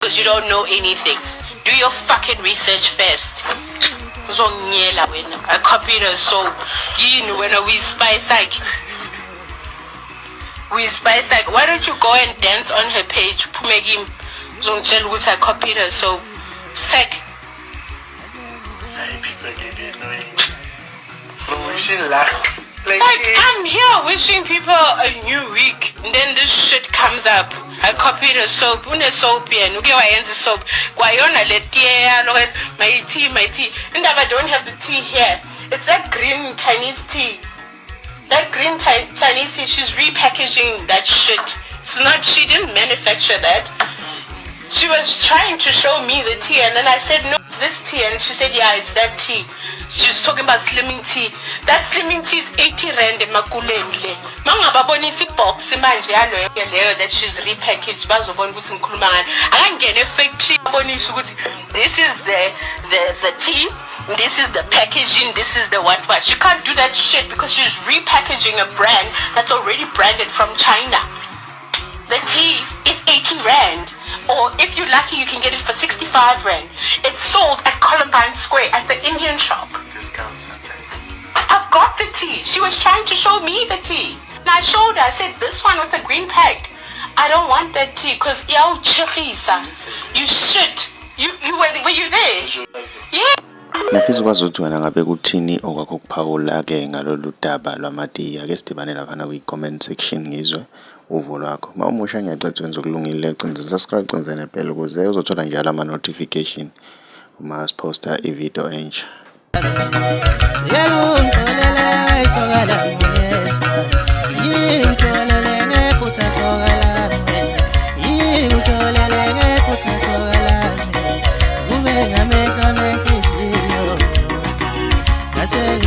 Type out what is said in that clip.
because you don't know anything. Do your fucking research first. I copied her soap. When we spice like why don't you go and dance on her page? I copied her soap. Sec. People get annoying. Like I'm here wishing people a new week, and then this shit comes up. I copied a soap, soap, and soap. My tea, and I don't have the tea here. It's that green Chinese tea. That green Chinese tea. She's repackaging that shit. It's not. She didn't manufacture that. She was trying to show me the tea, and then I said, no, it's this tea. And she said, yeah, it's that tea. She was talking about slimming tea. That slimming tea is 80 rand in Makulendle. Manga babonisi box manje that she's repackaged. I can get a factory. This is the tea. This is the packaging. This is the what. She can't do that shit because she's repackaging a brand that's already branded from China. The tea is 80 rand. Or if you're lucky, you can get it for 65 rand. It's sold at Columbine Square at the Indian shop. I've got the tea. She was trying to show me the tea. And I showed her. I said, this one with the green pack. I don't want that tea because you shit. Were you there? Yeah. Ngifisa ukwazi ukuthi wena ngabe kuthini okwakho kuphawula ke ngalolu daba lwamatiya ake sidibane laphana kwi-comment section ngizwe uvo lwakho. Uma umusha ngiyacela wenza okulungile cinza subscribe cinza nepela ukuze uzothola njalo ama notification uma siposta ivideo entsha. I said,